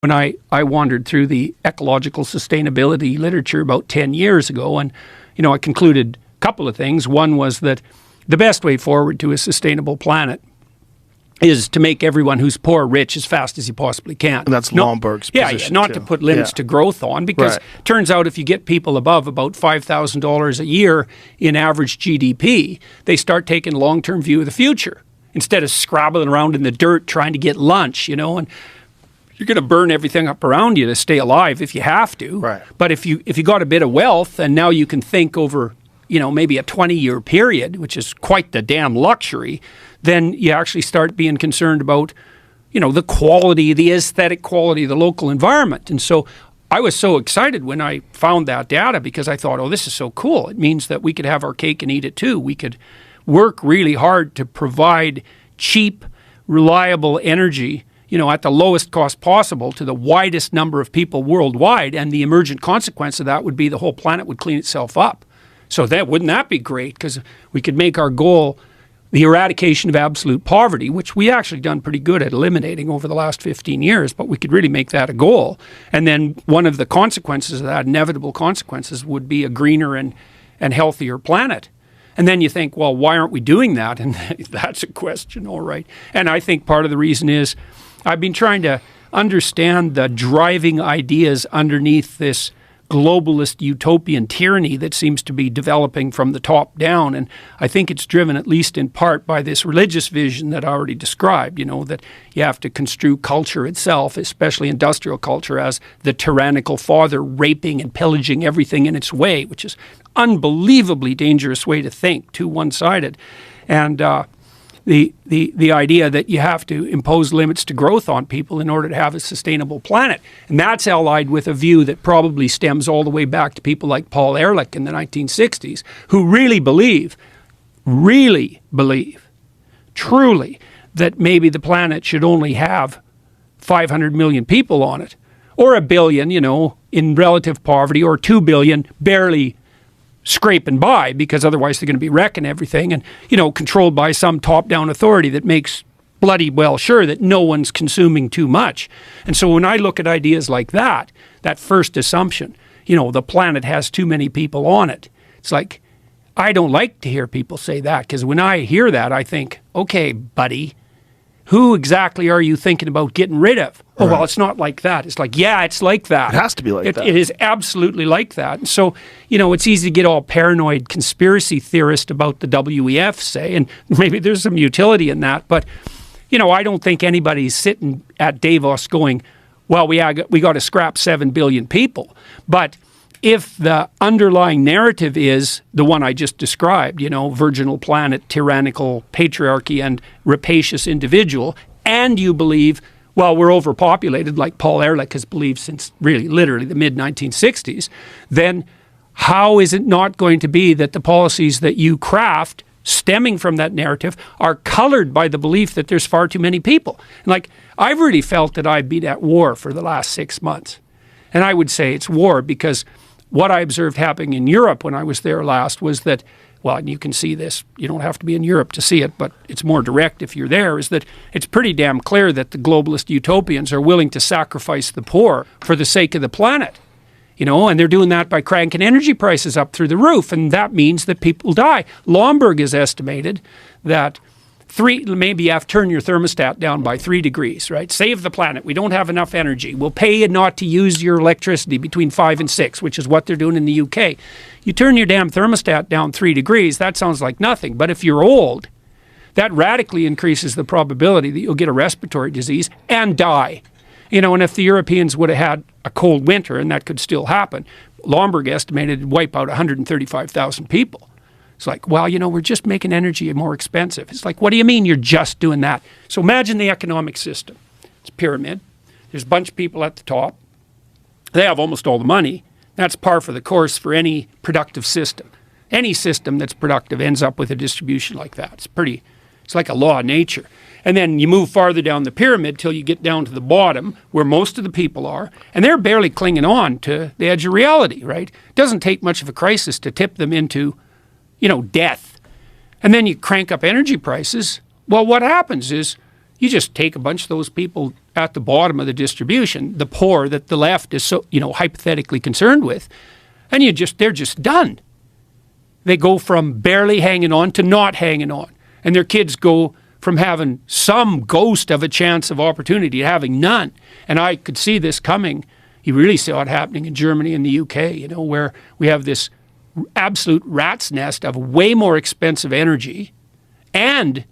When I wandered through the ecological sustainability literature about 10 years ago, and, I concluded a couple of things. One was that the best way forward to a sustainable planet is to make everyone who's poor rich as fast as you possibly can. And that's Lomborg's position, not to put limits to growth on, because it turns out if you get people above about $5,000 a year in average GDP, they start taking a long-term view of the future instead of scrabbling around in the dirt trying to get lunch, and you're going to burn everything up around you to stay alive if you have to. Right. But if you got a bit of wealth and now you can think over, maybe a 20-year period, which is quite the damn luxury, then you actually start being concerned about, the quality, the aesthetic quality of the local environment. And so I was so excited when I found that data, because I thought, oh, this is so cool. It means that we could have our cake and eat it too. We could work really hard to provide cheap, reliable energy, at the lowest cost possible to the widest number of people worldwide. And the emergent consequence of that would be the whole planet would clean itself up. So wouldn't that be great? Because we could make our goal the eradication of absolute poverty, which we actually done pretty good at eliminating over the last 15 years, but we could really make that a goal. And then one of the consequences of that, inevitable consequences, would be a greener and healthier planet. And then you think, well, why aren't we doing that? And that's a question, all right. And I think part of the reason is I've been trying to understand the driving ideas underneath this globalist utopian tyranny that seems to be developing from the top down. And I think it's driven, at least in part, by this religious vision that I already described, that you have to construe culture itself, especially industrial culture, as the tyrannical father raping and pillaging everything in its way, which is an unbelievably dangerous way to think, too one-sided. And the idea that you have to impose limits to growth on people in order to have a sustainable planet. And that's allied with a view that probably stems all the way back to people like Paul Ehrlich in the 1960s, who really believe, truly, that maybe the planet should only have 500 million people on it, or a billion, in relative poverty, or 2 billion barely scraping by, because otherwise they're going to be wrecking everything, and controlled by some top-down authority that makes bloody well sure that no one's consuming too much. And so when I look at ideas like that first assumption, the planet has too many people on it, it's like, I don't like to hear people say that, because when I hear that, I think, okay, buddy, who exactly are you thinking about getting rid of? Oh, well, it's not like that. It's like, yeah, it's like that. It has to be like that. It is absolutely like that. And so, it's easy to get all paranoid conspiracy theorist about the WEF, say, and maybe there's some utility in that. But, I don't think anybody's sitting at Davos going, well, we got to scrap 7 billion people. But if the underlying narrative is the one I just described, virginal planet, tyrannical patriarchy, and rapacious individual, and you believe, well, we're overpopulated, like Paul Ehrlich has believed since really literally the mid-1960s, then how is it not going to be that the policies that you craft stemming from that narrative are colored by the belief that there's far too many people? And I've really felt that I've been at war for the last 6 months. And I would say it's war because what I observed happening in Europe when I was there last was that, well, and you can see this, you don't have to be in Europe to see it, but it's more direct if you're there, is that it's pretty damn clear that the globalist utopians are willing to sacrifice the poor for the sake of the planet. And they're doing that by cranking energy prices up through the roof, and that means that people die. Lomborg has estimated that maybe you have to turn your thermostat down by 3 degrees, right? Save the planet. We don't have enough energy. We'll pay you not to use your electricity between 5 and 6, which is what they're doing in the UK. You turn your damn thermostat down 3 degrees, that sounds like nothing. But if you're old, that radically increases the probability that you'll get a respiratory disease and die. And if the Europeans would have had a cold winter, and that could still happen, Lomborg estimated it'd wipe out 135,000 people. It's like, well, we're just making energy more expensive. It's like, what do you mean you're just doing that? So imagine the economic system. It's a pyramid. There's a bunch of people at the top. They have almost all the money. That's par for the course for any productive system. Any system that's productive ends up with a distribution like that. It's like a law of nature. And then you move farther down the pyramid till you get down to the bottom where most of the people are, and they're barely clinging on to the edge of reality, right? It doesn't take much of a crisis to tip them into death. And then you crank up energy prices. Well, what happens is you just take a bunch of those people at the bottom of the distribution, the poor that the left is so, hypothetically concerned with, and they're just done. They go from barely hanging on to not hanging on. And their kids go from having some ghost of a chance of opportunity to having none. And I could see this coming. You really saw it happening in Germany and the UK, where we have this absolute rat's nest of way more expensive energy. And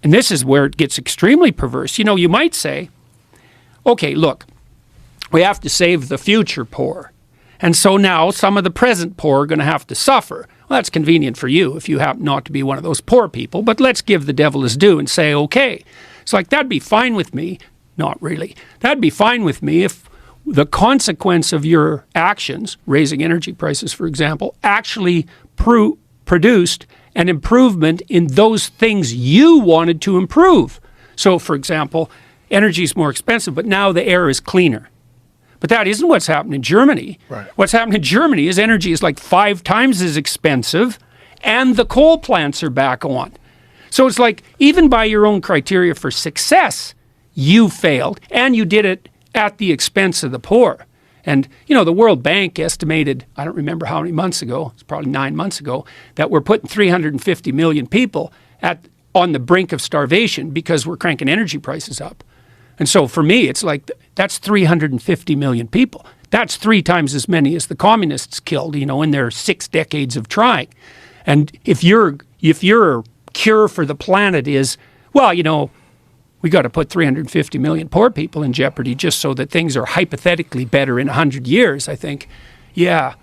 this is where it gets extremely perverse. You might say, okay, look, we have to save the future poor. And so now some of the present poor are going to have to suffer. Well, that's convenient for you if you happen not to be one of those poor people, but let's give the devil his due and say, okay. It's like, that'd be fine with me. Not really. That'd be fine with me if the consequence of your actions, raising energy prices, for example, actually produced an improvement in those things you wanted to improve. So, for example, energy is more expensive, but now the air is cleaner. But that isn't what's happened in Germany. Right. What's happened in Germany is energy is like 5 times as expensive, and the coal plants are back on. So it's like, even by your own criteria for success, you failed, and you did it at the expense of the poor. And, the World Bank estimated, I don't remember how many months ago, it's probably 9 months ago, that we're putting 350 million people on the brink of starvation because we're cranking energy prices up. And so for me, it's like, that's 350 million people. That's 3 times as many as the communists killed, in their 6 decades of trying. And if your cure for the planet is, well, we got to put 350 million poor people in jeopardy just so that things are hypothetically better in 100 years, I think, yeah,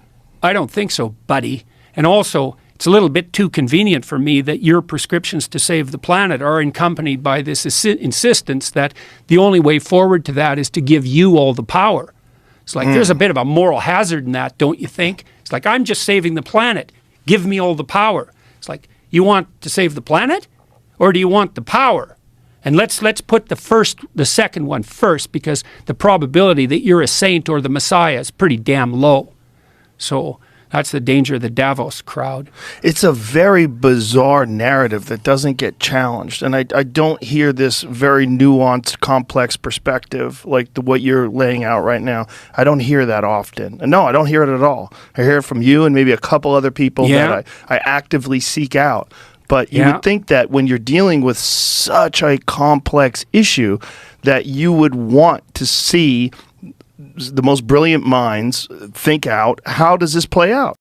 I don't think so, buddy. And also, it's a little bit too convenient for me that your prescriptions to save the planet are accompanied by this insistence that the only way forward to that is to give you all the power. It's like, there's a bit of a moral hazard in that, don't you think? It's like, I'm just saving the planet. Give me all the power. It's like, you want to save the planet? Or do you want the power? And let's put the second one first, because the probability that you're a saint or the Messiah is pretty damn low. So that's the danger of the Davos crowd. It's a very bizarre narrative that doesn't get challenged. And I don't hear this very nuanced, complex perspective like what you're laying out right now. I don't hear that often. And no, I don't hear it at all. I hear it from you and maybe a couple other people that I actively seek out. But you would think that when you're dealing with such a complex issue that you would want to see the most brilliant minds think out, how does this play out?